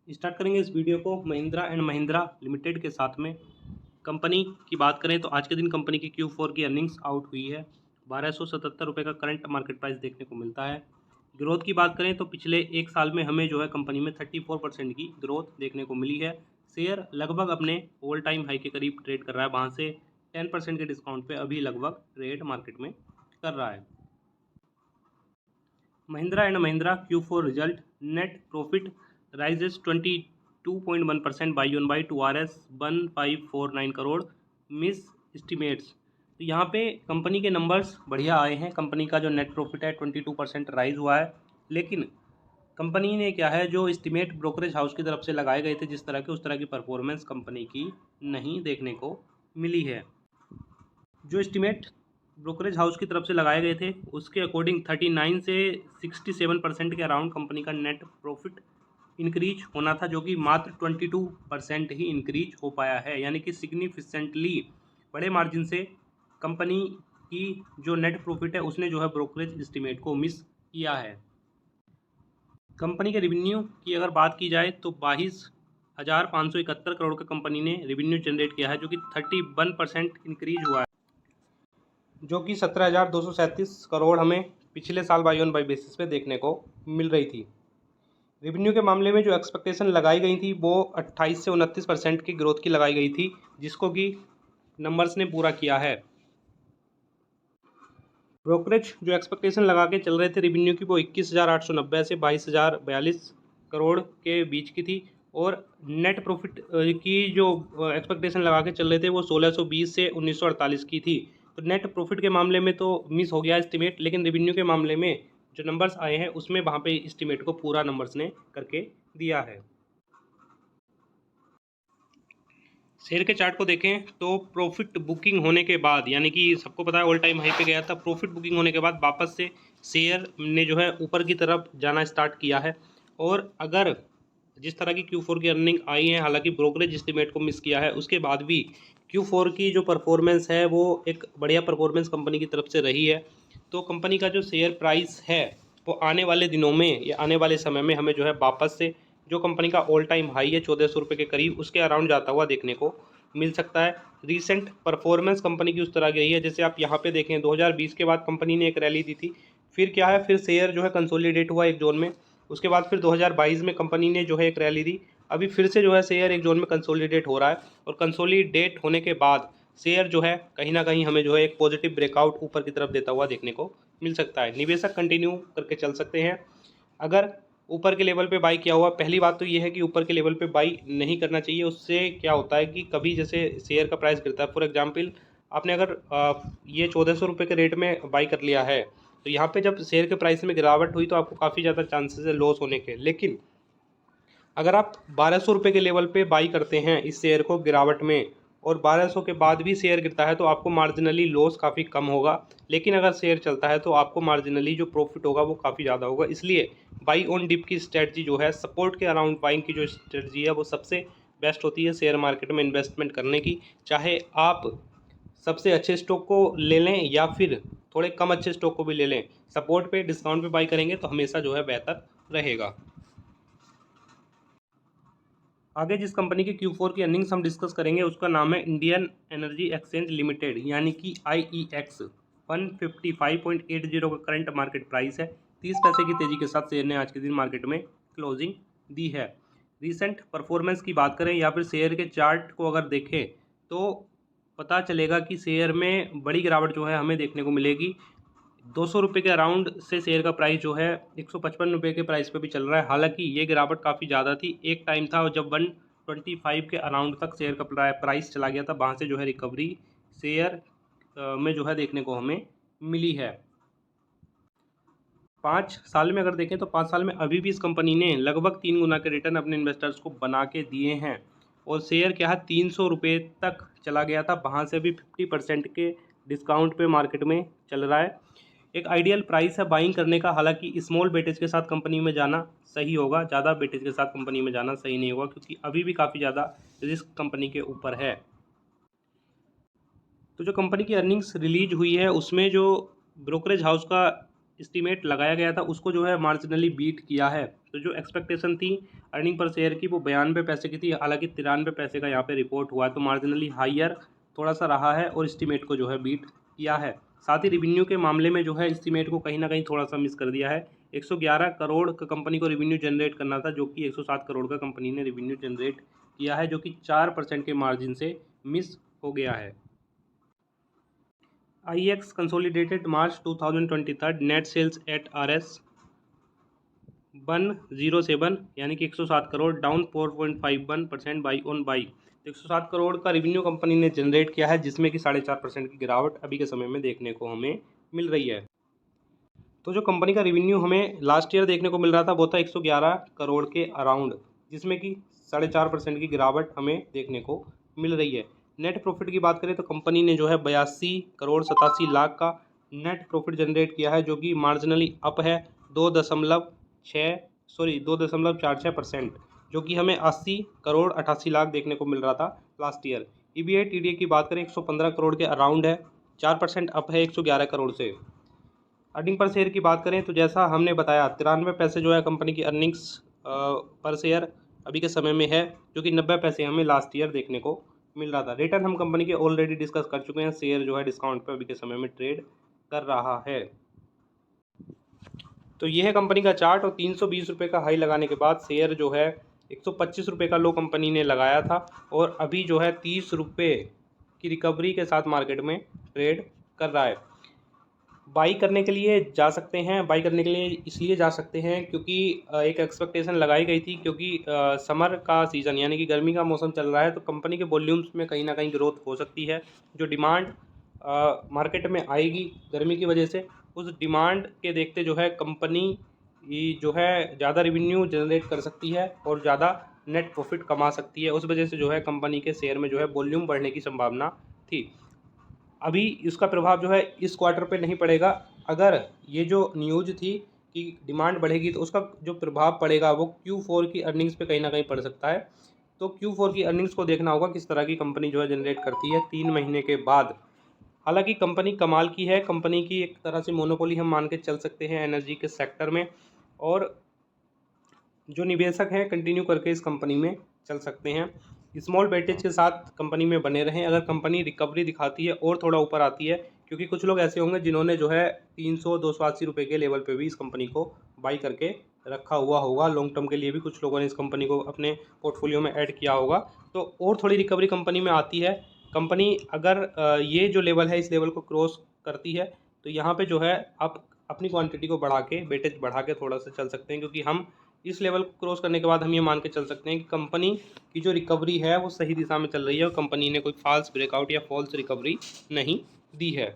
Start करेंगे इस video को महिंद्रा एंड महिंद्रा लिमिटेड के साथ में। कंपनी की बात करें तो आज के दिन कंपनी की Q4 की अर्निंग्स आउट हुई है। 1277 रुपये का करंट मार्केट प्राइस देखने को मिलता है। ग्रोथ की बात करें तो पिछले एक साल में हमें जो है कंपनी में 34% की ग्रोथ देखने को मिली है। शेयर लगभग अपने ऑल टाइम हाई के करीब ट्रेड कर रहा है, वहाँ से 10% के डिस्काउंट पे अभी लगभग ट्रेड मार्केट में कर रहा है। Mahindra and Mahindra Q4 result. Net profit rises 22.1% by on by two RS 1549 crore miss estimates. तो यहाँ पे कंपनी के नंबर्स बढ़िया आए हैं। कंपनी का जो नेट प्रॉफिट है 22% राइज हुआ है, लेकिन कंपनी ने क्या है जो एस्टिमेट ब्रोकरेज हाउस की तरफ से लगाए गए थे जिस तरह के, उस तरह की परफॉर्मेंस कंपनी की नहीं देखने को मिली है। जो एस्टिमेट ब्रोकरेज हाउस की तरफ से लगाए गए थे उसके अकॉर्डिंग 39 से 67% के अराउंड कंपनी का नेट प्रॉफिट इंक्रीज होना था, जो कि मात्र 22% ही इंक्रीज हो पाया है। यानी कि सिग्निफिकेंटली बड़े मार्जिन से कंपनी की जो नेट प्रॉफिट है उसने जो है ब्रोकरेज एस्टिमेट को मिस किया है। कंपनी के रेवेन्यू की अगर बात की जाए तो 22,571 करोड़ का कंपनी ने रेवेन्यू जनरेट किया है, जो कि 31% इंक्रीज हुआ है, जो कि 17,237 करोड़ हमें पिछले साल बाई ऑन बाई बेसिस पे देखने को मिल रही थी। रेवेन्यू के मामले में जो एक्सपेक्टेशन लगाई गई थी वो 28 से 29% की ग्रोथ की लगाई गई थी, जिसको कि नंबर्स ने पूरा किया है। ब्रोकरेज जो एक्सपेक्टेशन लगा के चल रहे थे रेवेन्यू की वो 21,890 से 22,042 करोड़ के बीच की थी, और नेट प्रॉफिट की जो एक्सपेक्टेशन लगा के चल रहे थे वो 1,620 से 1,948 की थी। तो नेट प्रॉफिट के मामले में तो मिस हो गया एस्टिमेट, लेकिन रेवेन्यू के मामले में जो नंबर्स आए हैं उसमें वहाँ पे एस्टिमेट को पूरा नंबर्स ने करके दिया है। शेयर के चार्ट को देखें तो प्रॉफिट बुकिंग होने के बाद, यानी कि सबको पता है ऑल टाइम हाई पे गया था, प्रॉफिट बुकिंग होने के बाद वापस से शेयर ने जो है ऊपर की तरफ जाना स्टार्ट किया है। और अगर जिस तरह की Q4 की अर्निंग आई है, हालांकि ब्रोकरेज एस्टिमेट को मिस किया है, उसके बाद भी Q4 की जो परफॉर्मेंस है वो एक बढ़िया परफॉर्मेंस कंपनी की तरफ से रही है। तो कंपनी का जो शेयर प्राइस है वो आने वाले दिनों में या आने वाले समय में हमें जो है वापस से जो कंपनी का ऑल टाइम हाई है 1400 रुपये के करीब, उसके अराउंड जाता हुआ देखने को मिल सकता है। रीसेंट परफॉर्मेंस कंपनी की उस तरह की रही है, जैसे आप यहाँ पे देखें 2020 के बाद कंपनी ने एक रैली दी थी, फिर क्या है, फिर शेयर जो है कंसोलिडेट हुआ एक जोन में, उसके बाद फिर 2022 में कंपनी ने जो है एक रैली दी, अभी फिर से जो है शेयर एक जोन में कंसोलिडेट हो रहा है, और कंसोलिडेट होने के बाद शेयर जो है कहीं ना कहीं हमें जो है एक पॉजिटिव ब्रेकआउट ऊपर की तरफ देता हुआ देखने को मिल सकता है। निवेशक कंटिन्यू करके चल सकते हैं। अगर ऊपर के लेवल पे बाई किया हुआ, पहली बात तो ये है कि ऊपर के लेवल पे बाई नहीं करना चाहिए। उससे क्या होता है कि कभी जैसे शेयर का प्राइस गिरता है, फॉर एग्जांपल आपने अगर ये 1400 रुपये के रेट में बाई कर लिया है, तो यहाँ पे जब शेयर के प्राइस में गिरावट हुई तो आपको काफ़ी ज़्यादा चांसेस है लॉस होने के। लेकिन अगर आप 1200 रुपये के लेवल पे बाई करते हैं इस शेयर को गिरावट में, और 1200 के बाद भी शेयर गिरता है, तो आपको मार्जिनली लॉस काफ़ी कम होगा। लेकिन अगर शेयर चलता है तो आपको मार्जिनली जो प्रॉफिट होगा वो काफ़ी ज़्यादा होगा। इसलिए बाई ऑन डिप की स्ट्रेटजी जो है, सपोर्ट के अराउंड बाइंग की जो स्ट्रेटजी है वो सबसे बेस्ट होती है शेयर मार्केट में इन्वेस्टमेंट करने की। चाहे आप सबसे अच्छे स्टॉक को ले लें या फिर थोड़े कम अच्छे स्टॉक को भी ले लें, सपोर्ट पे डिस्काउंट पे बाई करेंगे तो हमेशा जो है बेहतर रहेगा। आगे जिस कंपनी की Q4 की अर्निंग्स हम डिस्कस करेंगे उसका नाम है इंडियन एनर्जी एक्सचेंज लिमिटेड, यानी कि IEX। 155.80 का करंट मार्केट प्राइस है। 30 पैसे की तेज़ी के साथ शेयर ने आज के दिन मार्केट में क्लोजिंग दी है। रीसेंट परफॉर्मेंस की बात करें या फिर शेयर के चार्ट को अगर देखें तो पता चलेगा कि शेयर में बड़ी गिरावट जो है हमें देखने को मिलेगी। 200 रुपये के अराउंड से शेयर का प्राइस जो है 155 रुपये के प्राइस पे भी चल रहा है। हालांकि ये गिरावट काफ़ी ज़्यादा थी, एक टाइम था जब 125 के अराउंड तक शेयर का प्राइस चला गया था, वहाँ से जो है रिकवरी शेयर में जो है देखने को हमें मिली है। 5 साल में अगर देखें तो 5 साल में अभी भी इस कंपनी ने लगभग 3 गुना के रिटर्न अपने इन्वेस्टर्स को बना के दिए हैं, और शेयर क्या है 300 रुपये तक चला गया था, वहाँ से भी 50% के डिस्काउंट पे मार्केट में चल रहा है। एक आइडियल प्राइस है बाइंग करने का। हालांकि स्मॉल बेटेज के साथ कंपनी में जाना सही होगा, ज़्यादा बेटेज के साथ कंपनी में जाना सही नहीं होगा, क्योंकि अभी भी काफ़ी ज़्यादा रिस्क कंपनी के ऊपर है। तो जो कंपनी की अर्निंग्स रिलीज हुई है उसमें जो ब्रोकरेज हाउस का एस्टीमेट लगाया गया था उसको जो है मार्जिनली बीट किया है। तो जो एक्सपेक्टेशन थी अर्निंग पर शेयर की वो 92 पैसे की थी, हालांकि 93 पैसे का यहाँ पे रिपोर्ट हुआ है, तो मार्जिनली हायर थोड़ा सा रहा है और एस्टीमेट को जो है बीट किया है। साथ ही रेवेन्यू के मामले में जो है एस्टीमेट को कहीं ना कहीं थोड़ा सा मिस कर दिया है। 111 करोड़ का कंपनी को रेवेन्यू जनरेट करना था, जो कि 107 करोड़ का कंपनी ने रेवेन्यू जनरेट किया है, जो कि 4% के मार्जिन से मिस हो गया है। IEX consolidated March 2023 net sales at RS 107 यानी कि 107 crore, down 4.51% by on by. तो 107 करोड़ का रेवेन्यू कंपनी ने जनरेट किया है, जिसमें कि 4.5% की गिरावट अभी के समय में देखने को हमें मिल रही है। तो जो कंपनी का रेवेन्यू हमें लास्ट ईयर देखने को मिल रहा था वो था 111 करोड़ के अराउंड, जिसमें कि 4.5% की गिरावट हमें देखने को मिल रही है। नेट प्रॉफिट की बात करें तो कंपनी ने जो है 82 करोड़ 87 लाख का नेट प्रॉफिट जनरेट किया है, जो कि मार्जिनली अप है 2.46%, जो कि हमें 80 करोड़ 88 लाख देखने को मिल रहा था लास्ट ईयर। EBIT TDA की बात करें 115 करोड़ के अराउंड है, 4% अप है 111 करोड़ से। अर्निंग पर शेयर की बात करें तो जैसा हमने बताया 93 पैसे जो है कंपनी की अर्निंग्स पर शेयर अभी के समय में है, जो कि 90 पैसे हमें लास्ट ईयर देखने को मिल रहा था। रिटर्न हम कंपनी के ऑलरेडी डिस्कस कर चुके हैं, शेयर जो है डिस्काउंट पे अभी के समय में ट्रेड कर रहा है। तो ये है कंपनी का चार्ट, और 320 रुपये का हाई लगाने के बाद शेयर जो है 125 रुपये का लो कंपनी ने लगाया था, और अभी जो है 30 रुपये की रिकवरी के साथ मार्केट में ट्रेड कर रहा है। बाई करने के लिए जा सकते हैं, बाई करने के लिए इसलिए जा सकते हैं क्योंकि एक एक्सपेक्टेशन लगाई गई थी, क्योंकि समर का सीज़न यानी कि गर्मी का मौसम चल रहा है, तो कंपनी के वॉल्यूम्स में कहीं ना कहीं ग्रोथ हो सकती है। जो डिमांड मार्केट में आएगी गर्मी की वजह से, उस डिमांड के देखते जो है कंपनी जो है ज़्यादा रेवेन्यू जनरेट कर सकती है और ज़्यादा नेट प्रॉफिट कमा सकती है। उस वजह से जो है कंपनी के शेयर में जो है वॉल्यूम बढ़ने की संभावना थी। अभी इसका प्रभाव जो है इस क्वार्टर पे नहीं पड़ेगा। अगर ये जो न्यूज़ थी कि डिमांड बढ़ेगी तो उसका जो प्रभाव पड़ेगा वो Q4 की अर्निंग्स पे कहीं ना कहीं पड़ सकता है। तो Q4 की अर्निंग्स को देखना होगा किस तरह की कंपनी जो है जनरेट करती है 3 महीने के बाद। हालांकि कंपनी कमाल की है, कंपनी की एक तरह से मोनोपोली हम मान के चल सकते हैं एनर्जी के सेक्टर में, और जो निवेशक हैं कंटिन्यू करके इस कंपनी में चल सकते हैं। स्मॉल वेटेज के साथ कंपनी में बने रहें। अगर कंपनी रिकवरी दिखाती है और थोड़ा ऊपर आती है, क्योंकि कुछ लोग ऐसे होंगे जिन्होंने जो है 300-280 रुपये के लेवल पे भी इस कंपनी को बाई करके रखा हुआ होगा। लॉन्ग टर्म के लिए भी कुछ लोगों ने इस कंपनी को अपने पोर्टफोलियो में ऐड किया होगा। तो और थोड़ी रिकवरी कंपनी में आती है, कंपनी अगर ये जो लेवल है इस लेवल को क्रॉस करती है, तो यहाँ पे जो है आप अपनी क्वांटिटी को बढ़ा के, वेटेज बढ़ा के थोड़ा सा चल सकते हैं, क्योंकि हम इस लेवल को क्रॉस करने के बाद हम ये मान के चल सकते हैं कि कंपनी की जो रिकवरी है वो सही दिशा में चल रही है, और कंपनी ने कोई फॉल्स ब्रेकआउट या फॉल्स रिकवरी नहीं दी है।